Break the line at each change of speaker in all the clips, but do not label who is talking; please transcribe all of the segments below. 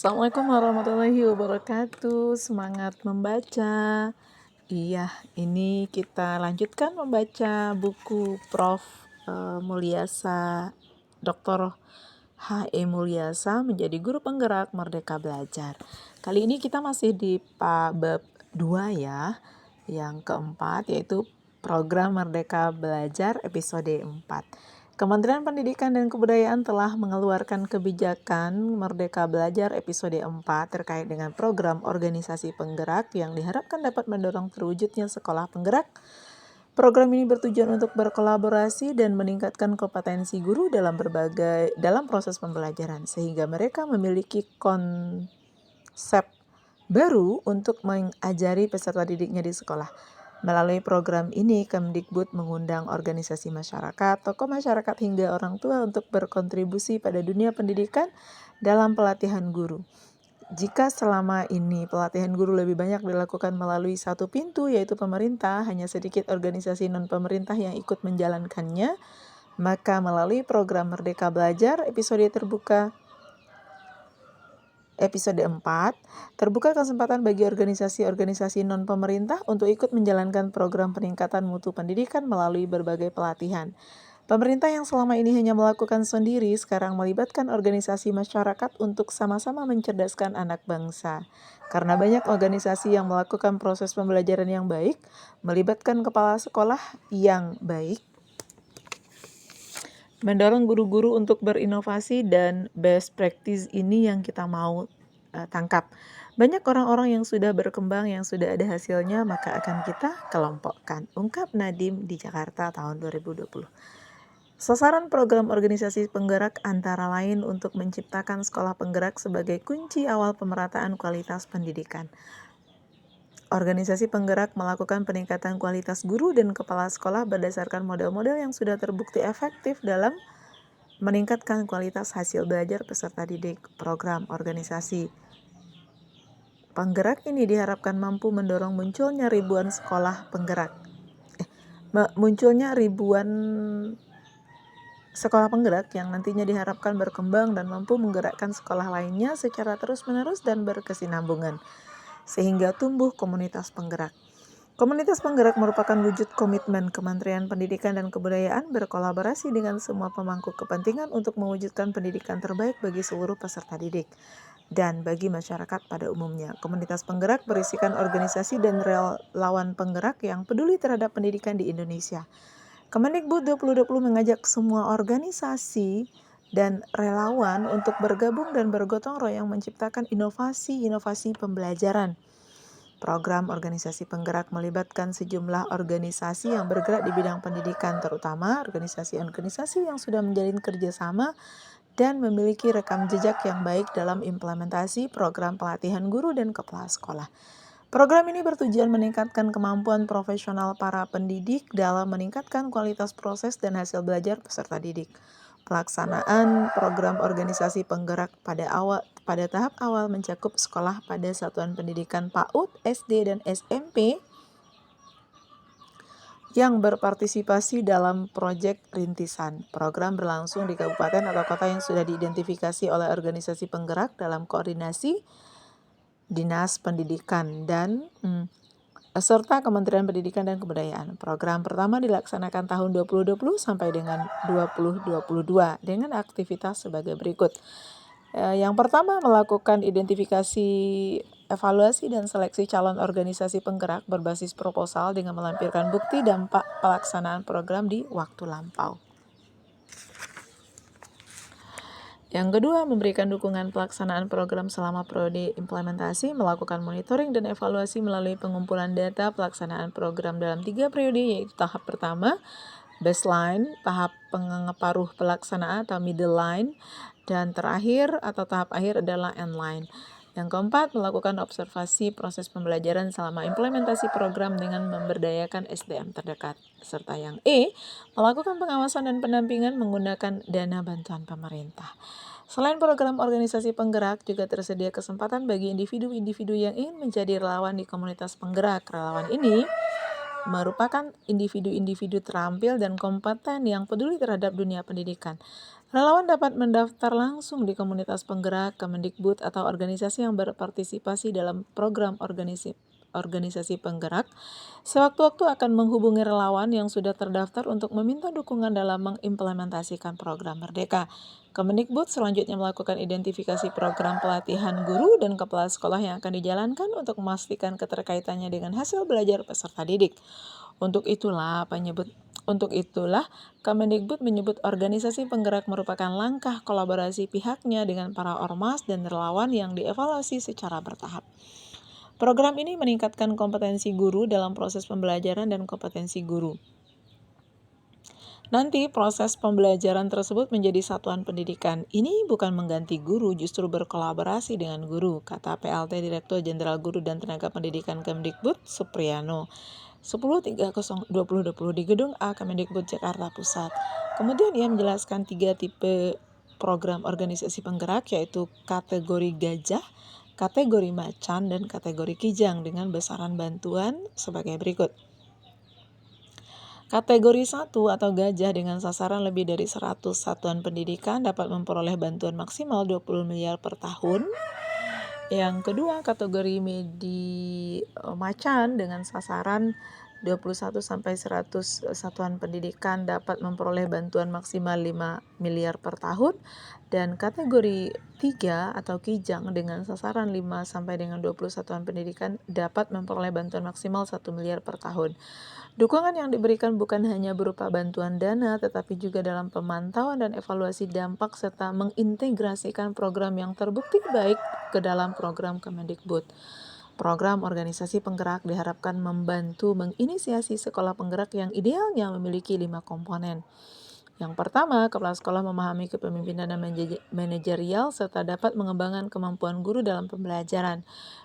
Assalamualaikum warahmatullahi wabarakatuh. Semangat membaca. Iya, ini kita lanjutkan membaca buku Prof. Mulyasa, Dr. H.E. Mulyasa menjadi guru penggerak Merdeka Belajar. Kali ini kita masih di bab 2 ya, yang keempat yaitu Program Merdeka Belajar episode 4. Kementerian Pendidikan dan Kebudayaan telah mengeluarkan kebijakan Merdeka Belajar episode 4 terkait dengan program organisasi penggerak yang diharapkan dapat mendorong terwujudnya sekolah penggerak. Program ini bertujuan untuk berkolaborasi dan meningkatkan kompetensi guru dalam proses pembelajaran sehingga mereka memiliki konsep baru untuk mengajari peserta didiknya di sekolah. Melalui program ini, Kemdikbud mengundang organisasi masyarakat, tokoh masyarakat hingga orang tua untuk berkontribusi pada dunia pendidikan dalam pelatihan guru. Jika selama ini pelatihan guru lebih banyak dilakukan melalui satu pintu, yaitu pemerintah, hanya sedikit organisasi non-pemerintah yang ikut menjalankannya, maka melalui program Merdeka Belajar episode 4, terbuka kesempatan bagi organisasi-organisasi non-pemerintah untuk ikut menjalankan program peningkatan mutu pendidikan melalui berbagai pelatihan. Pemerintah yang selama ini hanya melakukan sendiri, sekarang melibatkan organisasi masyarakat untuk sama-sama mencerdaskan anak bangsa. Karena banyak organisasi yang melakukan proses pembelajaran yang baik, melibatkan kepala sekolah yang baik, mendorong guru-guru untuk berinovasi, dan best practice ini yang kita mau tangkap. Banyak orang-orang yang sudah berkembang, yang sudah ada hasilnya, maka akan kita kelompokkan. Ungkap Nadiem di Jakarta tahun 2020. Sasaran program organisasi penggerak antara lain untuk menciptakan sekolah penggerak sebagai kunci awal pemerataan kualitas pendidikan. Organisasi penggerak melakukan peningkatan kualitas guru dan kepala sekolah berdasarkan model-model yang sudah terbukti efektif dalam meningkatkan kualitas hasil belajar peserta didik. Program organisasi penggerak ini diharapkan mampu mendorong munculnya ribuan sekolah penggerak. Sekolah penggerak yang nantinya diharapkan berkembang dan mampu menggerakkan sekolah lainnya secara terus-menerus dan berkesinambungan, sehingga tumbuh komunitas penggerak. Komunitas penggerak merupakan wujud komitmen Kementerian Pendidikan dan Kebudayaan berkolaborasi dengan semua pemangku kepentingan untuk mewujudkan pendidikan terbaik bagi seluruh peserta didik dan bagi masyarakat pada umumnya. Komunitas penggerak berisikan organisasi dan relawan penggerak yang peduli terhadap pendidikan di Indonesia. Kemendikbud 2020 mengajak semua organisasi dan relawan untuk bergabung dan bergotong royong menciptakan inovasi pembelajaran. Program organisasi penggerak melibatkan sejumlah organisasi yang bergerak di bidang pendidikan, terutama organisasi-organisasi yang sudah menjalin kerjasama dan memiliki rekam jejak yang baik dalam implementasi program pelatihan guru dan kepala sekolah. Program ini bertujuan meningkatkan kemampuan profesional para pendidik dalam meningkatkan kualitas proses dan hasil belajar peserta didik. Pelaksanaan program organisasi penggerak pada tahap awal mencakup sekolah pada satuan pendidikan PAUD, SD, dan SMP yang berpartisipasi dalam proyek rintisan. Program berlangsung di kabupaten atau kota yang sudah diidentifikasi oleh organisasi penggerak dalam koordinasi Dinas Pendidikan dan serta Kementerian Pendidikan dan Kebudayaan. Program pertama dilaksanakan tahun 2020 sampai dengan 2022 dengan aktivitas sebagai berikut. Yang pertama, melakukan identifikasi, evaluasi, dan seleksi calon organisasi penggerak berbasis proposal dengan melampirkan bukti dampak pelaksanaan program di waktu lampau. Yang kedua, memberikan dukungan pelaksanaan program selama periode implementasi, melakukan monitoring dan evaluasi melalui pengumpulan data pelaksanaan program dalam 3 periode, yaitu tahap pertama, baseline, tahap pengeparuh pelaksanaan atau middle line, dan terakhir atau tahap akhir adalah end line. Yang keempat, melakukan observasi proses pembelajaran selama implementasi program dengan memberdayakan SDM terdekat. Serta yang melakukan pengawasan dan pendampingan menggunakan dana bantuan pemerintah. Selain program organisasi penggerak, juga tersedia kesempatan bagi individu-individu yang ingin menjadi relawan di komunitas penggerak. Relawan ini merupakan individu-individu terampil dan kompeten yang peduli terhadap dunia pendidikan. Relawan dapat mendaftar langsung di komunitas penggerak, Kemendikbud, atau organisasi yang berpartisipasi dalam program organisasi penggerak. Sewaktu-waktu akan menghubungi relawan yang sudah terdaftar untuk meminta dukungan dalam mengimplementasikan program Merdeka. Kemendikbud selanjutnya melakukan identifikasi program pelatihan guru dan kepala sekolah yang akan dijalankan untuk memastikan keterkaitannya dengan hasil belajar peserta didik. Untuk itulah Kemendikbud menyebut organisasi penggerak merupakan langkah kolaborasi pihaknya dengan para ormas dan relawan yang dievaluasi secara bertahap. Program ini meningkatkan kompetensi guru dalam proses pembelajaran dan kompetensi guru. Nanti proses pembelajaran tersebut menjadi satuan pendidikan. Ini bukan mengganti guru, justru berkolaborasi dengan guru, kata PLT Direktur Jenderal Guru dan Tenaga Pendidikan Kemdikbud, Supriyano. 10.30.2020 di Gedung A Kemendikbud Jakarta Pusat. Kemudian ia menjelaskan 3 tipe program organisasi penggerak, yaitu kategori gajah, kategori macan, dan kategori kijang dengan besaran bantuan sebagai berikut. Kategori 1 atau gajah dengan sasaran lebih dari 100 satuan pendidikan dapat memperoleh bantuan maksimal 20 miliar per tahun. Yang kedua, kategori macan dengan sasaran 21 sampai 100 satuan pendidikan dapat memperoleh bantuan maksimal 5 miliar per tahun. Dan kategori 3 atau kijang dengan sasaran 5 sampai dengan 20 satuan pendidikan dapat memperoleh bantuan maksimal 1 miliar per tahun. Dukungan yang diberikan bukan hanya berupa bantuan dana, tetapi juga dalam pemantauan dan evaluasi dampak serta mengintegrasikan program yang terbukti baik ke dalam program Kemendikbud. Program organisasi penggerak diharapkan membantu menginisiasi sekolah penggerak yang idealnya memiliki 5 komponen. Yang pertama, kepala sekolah memahami kepemimpinan dan manajerial serta dapat mengembangkan kemampuan guru dalam pembelajaran.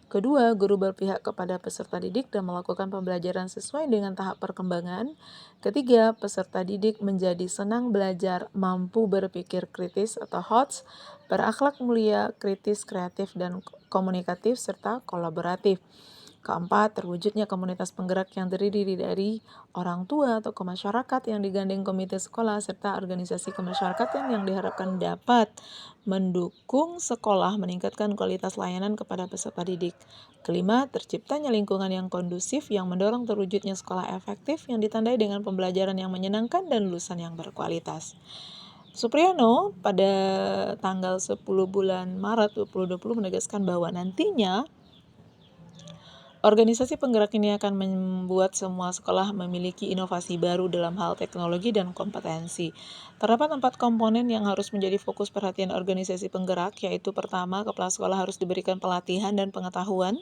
Kedua, guru berpihak kepada peserta didik dan melakukan pembelajaran sesuai dengan tahap perkembangan. Ketiga, peserta didik menjadi senang belajar, mampu berpikir kritis atau HOTS, berakhlak mulia, kritis, kreatif, dan komunikatif, serta kolaboratif. Keempat, terwujudnya komunitas penggerak yang terdiri dari orang tua atau masyarakat yang digandeng komite sekolah serta organisasi kemasyarakatan yang diharapkan dapat mendukung sekolah meningkatkan kualitas layanan kepada peserta didik. Kelima, terciptanya lingkungan yang kondusif yang mendorong terwujudnya sekolah efektif yang ditandai dengan pembelajaran yang menyenangkan dan lulusan yang berkualitas. Supriyano pada tanggal 10 bulan Maret 2020 menegaskan bahwa nantinya organisasi penggerak ini akan membuat semua sekolah memiliki inovasi baru dalam hal teknologi dan kompetensi. Terdapat 4 komponen yang harus menjadi fokus perhatian organisasi penggerak, yaitu pertama, kepala sekolah harus diberikan pelatihan dan pengetahuan.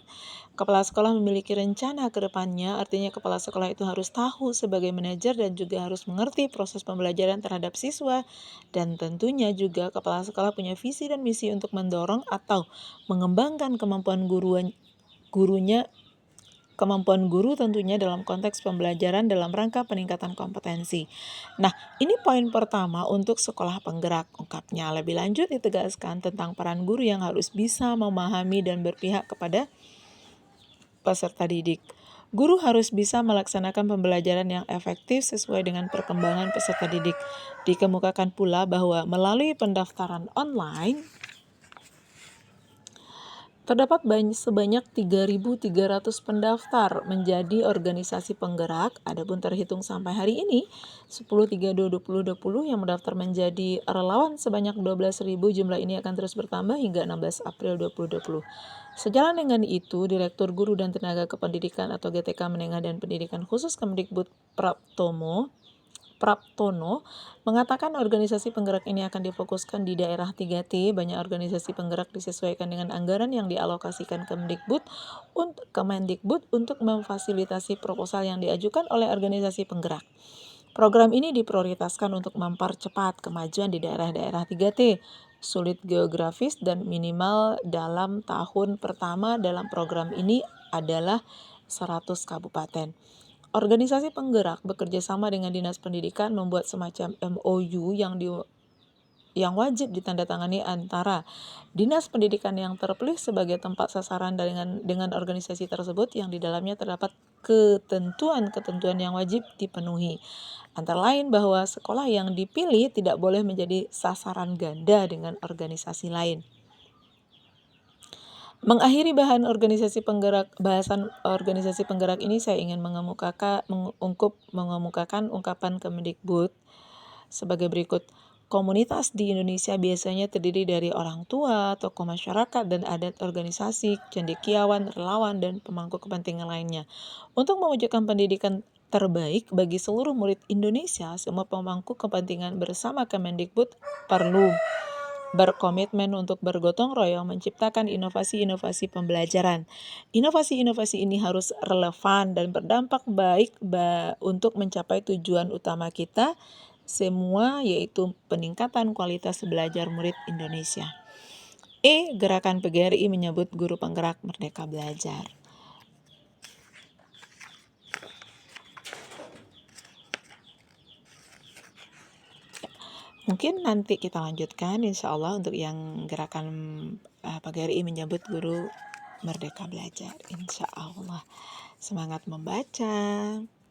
Kepala sekolah memiliki rencana ke depannya, artinya kepala sekolah itu harus tahu sebagai manajer dan juga harus mengerti proses pembelajaran terhadap siswa. Dan tentunya juga kepala sekolah punya visi dan misi untuk mendorong atau mengembangkan kemampuan guru tentunya dalam konteks pembelajaran dalam rangka peningkatan kompetensi. Nah, ini poin pertama untuk sekolah penggerak. Ungkapnya lebih lanjut ditegaskan tentang peran guru yang harus bisa memahami dan berpihak kepada peserta didik. Guru harus bisa melaksanakan pembelajaran yang efektif sesuai dengan perkembangan peserta didik. Dikemukakan pula bahwa melalui pendaftaran online, terdapat sebanyak 3.300 pendaftar menjadi organisasi penggerak. Adapun terhitung sampai hari ini, 10.3.2020 yang mendaftar menjadi relawan sebanyak 12.000. Jumlah ini akan terus bertambah hingga 16 April 2020. Sejalan dengan itu, Direktur Guru dan Tenaga Kependidikan atau GTK Menengah dan Pendidikan Khusus Kemdikbud Praptono mengatakan organisasi penggerak ini akan difokuskan di daerah 3T. Banyak organisasi penggerak disesuaikan dengan anggaran yang dialokasikan Kemendikbud untuk memfasilitasi proposal yang diajukan oleh organisasi penggerak. Program ini diprioritaskan untuk mempercepat kemajuan di daerah-daerah 3T, sulit geografis dan minimal dalam tahun pertama dalam program ini adalah 100 kabupaten. Organisasi penggerak bekerja sama dengan Dinas Pendidikan membuat semacam MOU yang yang wajib ditandatangani antara Dinas Pendidikan yang terpilih sebagai tempat sasaran dengan organisasi tersebut yang di dalamnya terdapat ketentuan-ketentuan yang wajib dipenuhi. Antara lain bahwa sekolah yang dipilih tidak boleh menjadi sasaran ganda dengan organisasi lain. Mengakhiri bahasan organisasi penggerak ini, saya ingin mengemukakan ungkapan Kemendikbud sebagai berikut. Komunitas di Indonesia biasanya terdiri dari orang tua, tokoh masyarakat dan adat, organisasi, cendekiawan, relawan, dan pemangku kepentingan lainnya. Untuk mewujudkan pendidikan terbaik bagi seluruh murid Indonesia, semua pemangku kepentingan bersama Kemendikbud perlu berkomitmen untuk bergotong royong menciptakan inovasi-inovasi pembelajaran. Inovasi-inovasi ini harus relevan dan berdampak baik untuk mencapai tujuan utama kita semua, yaitu peningkatan kualitas belajar murid Indonesia. Gerakan PGRI menyebut guru penggerak Merdeka Belajar. Mungkin nanti kita lanjutkan insya Allah untuk yang gerakan PGRI menyebut guru Merdeka Belajar. Insya Allah. Semangat membaca.